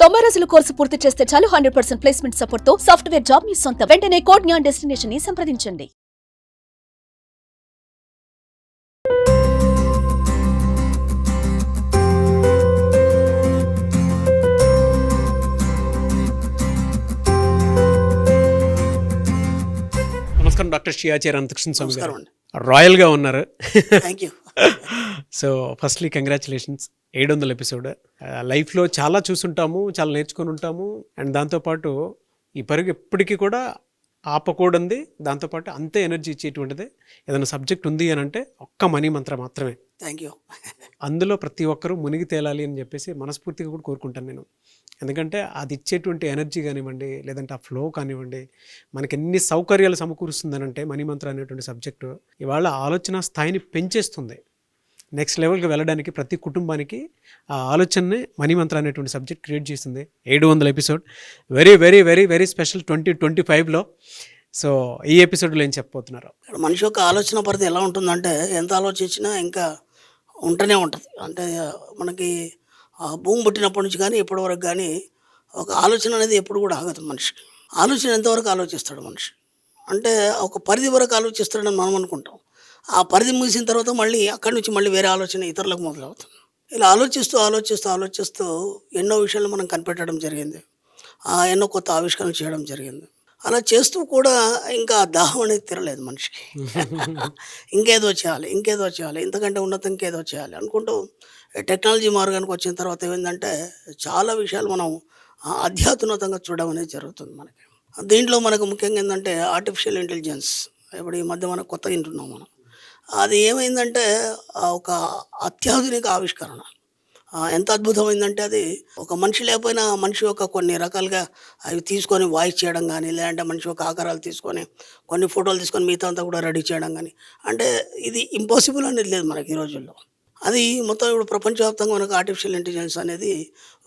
90 రోజుల కోర్సు పూర్తి చేస్తే చాలు 100% ప్లేస్మెంట్ సపోర్ట్ తో సాఫ్ట్వేర్ జాబ్ మీ సొంతం. వెంటనే కోడ్ జ్ఞాన్ డెస్టినేషన్ ని సంప్రదించండి. నమస్కారం డాక్టర్ శ్రీయాచార్య అనంతకృష్ణ స్వామి గారు. నమస్కారం అండి. రాయల్గా ఉన్నారు. Thank you. So firstly congratulations. 700 episode. లైఫ్లో చాలా చూసుంటాము, చాలా నేర్చుకొని ఉంటాము. అండ్ దాంతోపాటు ఈ పరుగు ఎప్పటికీ కూడా ఆపకూడదు. దాంతోపాటు అంతే ఎనర్జీ ఇచ్చేటువంటిదే ఏదైనా సబ్జెక్ట్ ఉంది అని అంటే ఒక్క మనీ మంత్రం మాత్రమే. Thank you. అందులో ప్రతి ఒక్కరూ మునిగి తేలాలి అని చెప్పేసి మనస్ఫూర్తిగా కూడా కోరుకుంటాను నేను. ఎందుకంటే అది ఇచ్చేటువంటి ఎనర్జీ కానివ్వండి, లేదంటే ఆ ఫ్లో కానివ్వండి, మనకి ఎన్ని సౌకర్యాలు సమకూరుస్తుందనంటే మనీ మంత్రం అనేటువంటి సబ్జెక్టు ఇవాళ ఆలోచన స్థాయిని పెంచేస్తుంది. నెక్స్ట్ లెవెల్కి వెళ్ళడానికి ప్రతి కుటుంబానికి ఆ ఆలోచననే మనీ మంత్రం అనేటువంటి సబ్జెక్ట్ క్రియేట్ చేసింది. 700 episode. Very very very very special 2025లో. సో ఈ ఎపిసోడ్లో ఏం చెప్పబోతున్నారు? మనిషి యొక్క ఆలోచన పరిధి ఎలా ఉంటుందంటే ఎంత ఆలోచించినా ఇంకా ఉంటూనే ఉంటుంది. అంటే మనకి భూమి పుట్టినప్పటి నుంచి కానీ ఇప్పటి వరకు కానీ ఒక ఆలోచన అనేది ఎప్పుడు కూడా ఆగదు మనిషికి. ఆలోచన ఎంతవరకు ఆలోచిస్తాడు మనిషి అంటే ఒక పరిధి వరకు ఆలోచిస్తాడని మనం అనుకుంటాం. ఆ పరిధి ముగిసిన తర్వాత మళ్ళీ అక్కడి నుంచి మళ్ళీ వేరే ఆలోచన ఇతరులకు మొదలవుతుంది. ఇలా ఆలోచిస్తూ ఆలోచిస్తూ ఆలోచిస్తూ ఎన్నో విషయాలు మనం కనిపెట్టడం జరిగింది. ఎన్నో కొత్త ఆవిష్కరణలు చేయడం జరిగింది. అలా చేస్తూ కూడా ఇంకా దాహం అనేది తీరలేదు మనిషికి. ఇంకేదో చేయాలి, ఇంకేదో చేయాలి, ఇంతకంటే ఉన్నతం ఇంకేదో చేయాలి అనుకుంటూ టెక్నాలజీ మార్గానికి వచ్చిన తర్వాత ఏమైందంటే చాలా విషయాలు మనం అధ్యాత్మతంగా చూడడం అనేది జరుగుతుంది మనకి. దీంట్లో మనకు ముఖ్యంగా ఏంటంటే ఆర్టిఫిషియల్ ఇంటెలిజెన్స్. ఇప్పుడు ఈ మధ్య మనం కొత్తగా వింటున్నాం మనం. అది ఏమైందంటే ఒక అత్యాధునిక ఆవిష్కరణ. ఎంత అద్భుతమైందంటే అది ఒక మనిషి లేకపోయినా మనిషి యొక్క కొన్ని రకాలుగా అవి తీసుకొని వాయిస్ చేయడం కానీ, లేదంటే మనిషి యొక్క ఆకారాలు తీసుకొని కొన్ని ఫోటోలు తీసుకొని మిగతా అంతా కూడా రెడీ చేయడం కానీ, అంటే ఇది ఇంపాసిబుల్ అనేది లేదు మనకి ఈ రోజుల్లో. అది మొత్తం ఇప్పుడు ప్రపంచవ్యాప్తంగా మనకు ఆర్టిఫిషియల్ ఇంటెలిజెన్స్ అనేది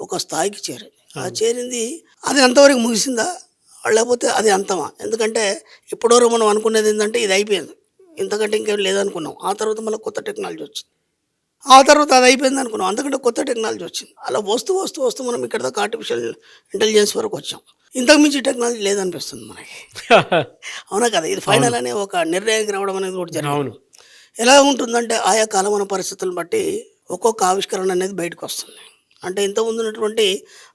ఒక స్థాయికి చేరింది. చేరింది అది అంతవరకు ముగిసిందా లేకపోతే అది అంతమా? ఎందుకంటే ఇప్పటివరకు మనం అనుకునేది ఏంటంటే ఇది అయిపోయింది, ఇంతకంటే ఇంకేం లేదనుకున్నాం. ఆ తర్వాత మళ్ళీ కొత్త టెక్నాలజీ వచ్చింది. ఆ తర్వాత అది అయిపోయింది అనుకున్నాం, అంతకంటే కొత్త టెక్నాలజీ వచ్చింది. అలా వస్తూ వస్తూ వస్తూ మనం ఇక్కడ దాకా ఆర్టిఫిషియల్ ఇంటెలిజెన్స్ వరకు వచ్చాం. ఇంతకు మించి టెక్నాలజీ లేదనిపిస్తుంది మనకి. అవునా కదా? ఇది ఫైనల్ అనే ఒక నిర్ణయానికి రావడం అనేది కూడా జరిగింది. ఎలా ఉంటుందంటే ఆయా కాలమాన పరిస్థితులను బట్టి ఒక్కొక్క ఆవిష్కరణ అనేది బయటకు వస్తుంది. అంటే ఇంతకుముందు ఉన్నటువంటి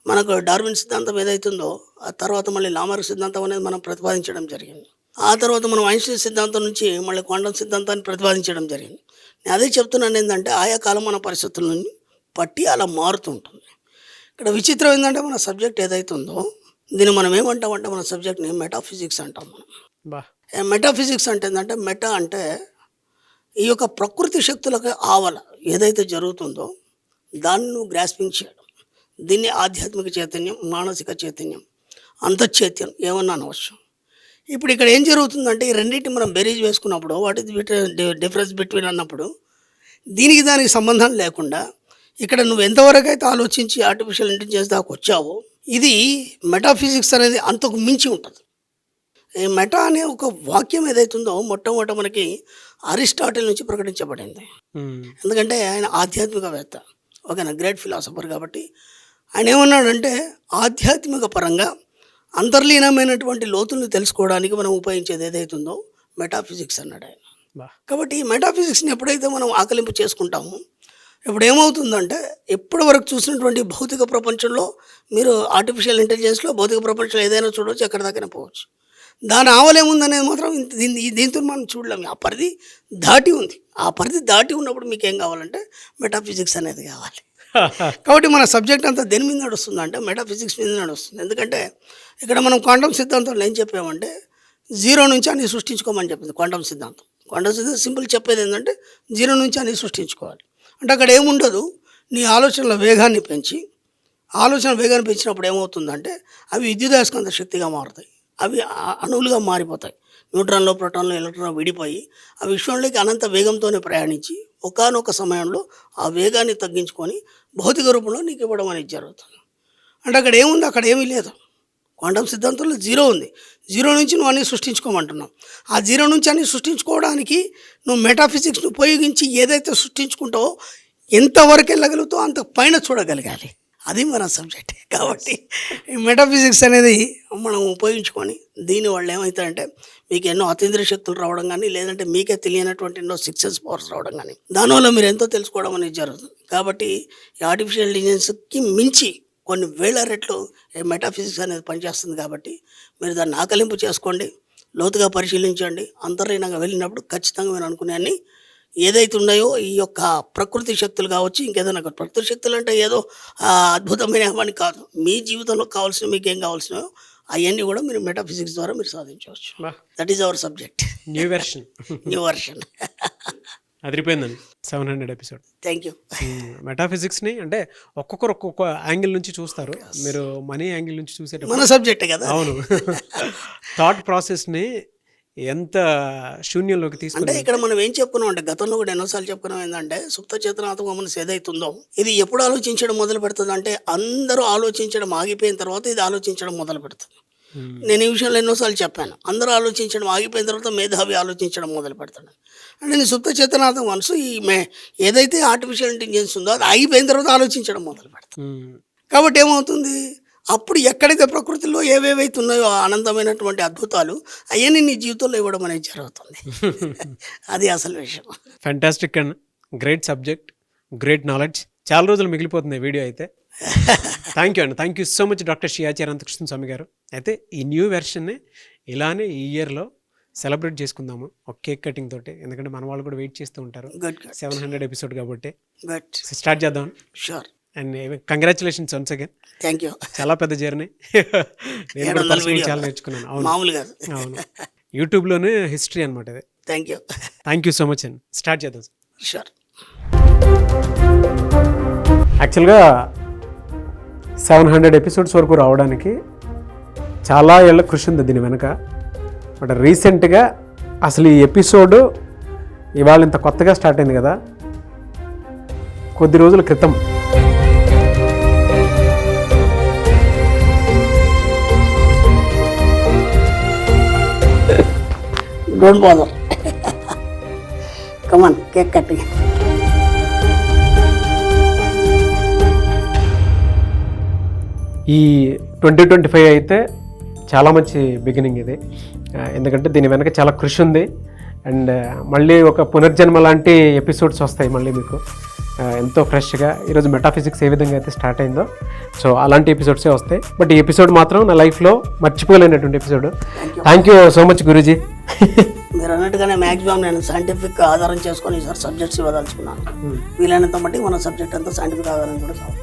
మనకు డార్విన్ సిద్ధాంతం ఏదైతుందో ఆ తర్వాత మళ్ళీ లామర్ సిద్ధాంతం అనేది మనం ప్రతిపాదించడం జరిగింది. ఆ తర్వాత మనం ఐన్స్టీన్ సిద్ధాంతం నుంచి మళ్ళీ క్వాంటం సిద్ధాంతాన్ని ప్రతిపాదించడం జరిగింది. నేను అదే చెప్తున్నాను ఏంటంటే ఆయా కాలమాన పరిస్థితులను బట్టి అలా మారుతూ ఉంటుంది. ఇక్కడ విచిత్రం ఏంటంటే మన సబ్జెక్ట్ ఏదైతుందో దీన్ని మనం ఏమంటామంటే మన సబ్జెక్ట్ని మెటాఫిజిక్స్ అంటాం మనం. మెటాఫిజిక్స్ అంటే ఏంటంటే మెటా అంటే ఈ యొక్క ప్రకృతి శక్తులకు ఆవల ఏదైతే జరుగుతుందో దాన్ని నువ్వు గ్రాస్పింగ్ చేయడం. దీన్ని ఆధ్యాత్మిక చైతన్యం, మానసిక చైతన్యం, అంతఃచైత్యం ఏమన్నా అనవచ్చు. ఇప్పుడు ఇక్కడ ఏం జరుగుతుందంటే ఈ రెండింటిని మనం బెరీజ్ వేసుకున్నప్పుడు వాట్ ఈస్ డిఫరెన్స్ బిట్వీన్ అన్నప్పుడు దీనికి దానికి సంబంధం లేకుండా ఇక్కడ నువ్వు ఎంతవరకు అయితే ఆలోచించి ఆర్టిఫిషియల్ ఇంటెలిజెన్స్ దాకా వచ్చావో ఇది మెటాఫిజిక్స్ అనేది అంతకు మించి ఉంటుంది. ఈ మెటా అనే ఒక వాక్యం ఏదైతుందో మొట్టమొదట మనకి అరిస్టాటిల్ నుంచి ప్రకటించబడింది. ఎందుకంటే ఆయన ఆధ్యాత్మికవేత్త, ఓకేనా, గ్రేట్ ఫిలాసఫర్. కాబట్టి ఆయన ఏమన్నాడంటే ఆధ్యాత్మిక పరంగా అంతర్లీనమైనటువంటి లోతుల్ని తెలుసుకోవడానికి మనం ఉపయోగించేది ఏదైతుందో మెటాఫిజిక్స్ అన్నాడు ఆయన. కాబట్టి ఈ మెటాఫిజిక్స్ని ఎప్పుడైతే మనం ఆకలింపు చేసుకుంటామో ఇప్పుడు ఏమవుతుందంటే ఇప్పటి వరకు చూసినటువంటి భౌతిక ప్రపంచంలో మీరు ఆర్టిఫిషియల్ ఇంటెలిజెన్స్లో భౌతిక ప్రపంచంలో ఏదైనా చూడవచ్చు, ఎక్కడి దాకైనా పోవచ్చు. దాని ఆవలేముందనేది మాత్రం దీంతో మనం చూడలేము. ఆ పరిధి దాటి ఉంది. ఆ పరిధి దాటి ఉన్నప్పుడు మీకు ఏం కావాలంటే మెటాఫిజిక్స్ అనేది కావాలి. కాబట్టి మన సబ్జెక్ట్ అంతా దేని మీద నడుస్తుంది అంటే మెటాఫిజిక్స్ మీద నడుస్తుంది. ఎందుకంటే ఇక్కడ మనం క్వాంటం సిద్ధాంతంలో ఏం చెప్పామంటే జీరో నుంచి అన్ని సృష్టించుకోమని చెప్పింది క్వాంటం సిద్ధాంతం. క్వాంటం సిద్ధాంతం సింపుల్ చెప్పేది ఏంటంటే జీరో నుంచి అన్ని సృష్టించుకోవాలి. అంటే అక్కడ ఏముండదు, నీ ఆలోచనల వేగాన్ని పెంచి వేగాన్ని పెంచినప్పుడు ఏమవుతుందంటే అవి విద్యుదయస్కాంత శక్తిగా మారుతాయి. అవి అణువులుగా మారిపోతాయి. న్యూట్రాన్లు, ప్రోటాన్లు, ఎలక్ట్రాన్లు విడిపోయి ఆ విశ్వంలోకి అనంత వేగంతోనే ప్రయాణించి ఒకానొక సమయంలో ఆ వేగాన్ని తగ్గించుకొని భౌతిక రూపంలో నీకు ఇవ్వడం అనేది జరుగుతుంది. అంటే అక్కడ ఏముంది, అక్కడ ఏమీ లేదు. క్వాంటం సిద్ధాంతంలో జీరో ఉంది. జీరో నుంచి నువ్వు అన్నీ సృష్టించుకోమంటున్నావు. ఆ జీరో నుంచి అన్నీ సృష్టించుకోవడానికి నువ్వు మెటాఫిజిక్స్ని ఉపయోగించి ఏదైతే సృష్టించుకుంటావో ఎంతవరకు వెళ్ళగలుగుతావో అంత పైన చూడగలగాలి. అది మన సబ్జెక్ట్. కాబట్టి ఈ మెటాఫిజిక్స్ అనేది మనం ఉపయోగించుకొని దీనివల్ల ఏమవుతాయంటే మీకు ఎన్నో అతీంద్రియ శక్తులు రావడం కానీ, లేదంటే మీకే తెలియనటువంటి ఎన్నో సిక్సెస్ పవర్స్ రావడం కానీ, దానివల్ల మీరు ఎంతో తెలుసుకోవడం అనేది జరుగుతుంది. కాబట్టి ఈ ఆర్టిఫిషియల్ ఇంటెలిజెన్స్కి మించి కొన్ని వేల రెట్లు ఈ మెటాఫిజిక్స్ అనేది పనిచేస్తుంది. కాబట్టి మీరు దాన్ని ఆకలింపు చేసుకోండి, లోతుగా పరిశీలించండి. అంతర్లీనంగా వెళ్ళినప్పుడు ఖచ్చితంగా మీరు అనుకునే అన్ని ఏదైతే ఉన్నాయో ఈ యొక్క ప్రకృతి శక్తులు కావచ్చు, ఇంకేదైనా ప్రకృతి శక్తులు అంటే ఏదో అద్భుతమైనవని కాదు. మీ జీవితంలో కావాల్సినవి, మీకు ఏం కావాల్సినవో అవన్నీ కూడా మీరు మెటాఫిజిక్స్ ద్వారా మీరు సాధించవచ్చు. That is our subject. New version. New version. అదిరిపోయిందండి 700 ఎపిసోడ్. Thank you. మెటాఫిజిక్స్ని అంటే ఒక్కొక్కరు ఒక్కొక్క యాంగిల్ నుంచి చూస్తారు. మీరు మనీ యాంగిల్ నుంచి చూసేటప్పుడు మన సబ్జెక్టే కదా. అవును. థాట్ ప్రాసెస్ని ఎంత శూన్యంలోకి అంటే తీసుకుంటే ఇక్కడ మనం ఏం చెప్పుకున్నాం అంటే, గతంలో కూడా ఎన్నోసార్లు చెప్పుకున్నాం ఏంటంటే, సుప్త చేతనాత్మక మనసు ఏదైతుందో ఇది ఎప్పుడు ఆలోచించడం మొదలు పెడుతుంది అంటే, అందరూ ఆలోచించడం ఆగిపోయిన తర్వాత ఇది ఆలోచించడం మొదలు పెడుతుంది. నేను ఈ విషయంలో ఎన్నోసార్లు చెప్పాను. అందరూ ఆలోచించడం ఆగిపోయిన తర్వాత మేధావి ఆలోచించడం మొదలు పెడతాడు. అంటే నీ సుప్త చేతనాత్మక మనసు ఏదైతే ఆర్టిఫిషియల్ ఇంటెలిజెన్స్ ఉందో అది ఆగిపోయిన తర్వాత ఆలోచించడం మొదలు పెడుతుంది. కాబట్టి ఏమవుతుంది, అప్పుడు ఎక్కడైతే ప్రకృతిలో ఏవేవైతే ఉన్నాయో అనంతమైనటువంటి అద్భుతాలు అవన్నీ నీ జీవితంలో ఇవ్వడం అనేది జరుగుతుంది. అది అసలు విషయం. Fantastic and great subject, great knowledge. చాలా రోజులు మిగిలిపోతుంది వీడియో అయితే. థ్యాంక్ యూ అండి. Thank you so much doctor Sriyacharya Anantakrishna Swami గారు. అయితే ఈ న్యూ వెర్షన్ని ఇలానే ఈ ఇయర్లో సెలబ్రేట్ చేసుకుందాము ఒక కేక్ కటింగ్ తోటి. ఎందుకంటే మన వాళ్ళు కూడా వెయిట్ చేస్తూ ఉంటారు. 700 ఎపిసోడ్ కాబట్టి స్టార్ట్ చేద్దాం. Sure. And congratulations once again. Thank you. చాలా పెద్ద జర్నీ. నేను కూడా personally చాలా నేర్చుకున్నాను. అవును, మామూలుగా. అవును. యూట్యూబ్లోనే హిస్టరీ అనమాట ఇది. Thank you. Thank you so much అండి. స్టార్ట్ చేద్దాం. షూర్. యాక్చువల్గా 700 ఎపిసోడ్స్ వరకు రావడానికి చాలా ఏళ్ళ కృషి ఉంది దీని వెనుక. బట్ రీసెంట్గా అసలు ఈ ఎపిసోడ్ ఇవాళ ఇంత కొత్తగా స్టార్ట్ అయింది కదా, కొద్ది రోజుల క్రితం. Don't bother. Come on, cake cutting. ఈ 2025 అయితే చాలా మంచి బిగినింగ్ ఇది. ఎందుకంటే దీని వెనక చాలా కృషి ఉంది. అండ్ మళ్ళీ ఒక పునర్జన్మ లాంటి ఎపిసోడ్స్ వస్తాయి మళ్ళీ మీకు ఎంతో ఫ్రెష్గా. ఈరోజు మెటాఫిజిక్స్ ఏ విధంగా అయితే స్టార్ట్ అయిందో సో అలాంటి ఎపిసోడ్సే వస్తాయి. బట్ ఈ ఎపిసోడ్ మాత్రం నా లైఫ్లో మర్చిపోలేనటువంటి episode. Thank you so much Guruji. మీరు అన్నట్టుగానే మ్యాక్సిమం నేను సైంటిఫిక్ ఆధారం చేసుకొని ఈసారి సబ్జెక్ట్స్ ఇవ్వదలుచుకున్నాను. వీలైనంత మట్టి మన సబ్జెక్ట్ అంతా సైంటిఫిక్ ఆధారం కూడా కావాలి.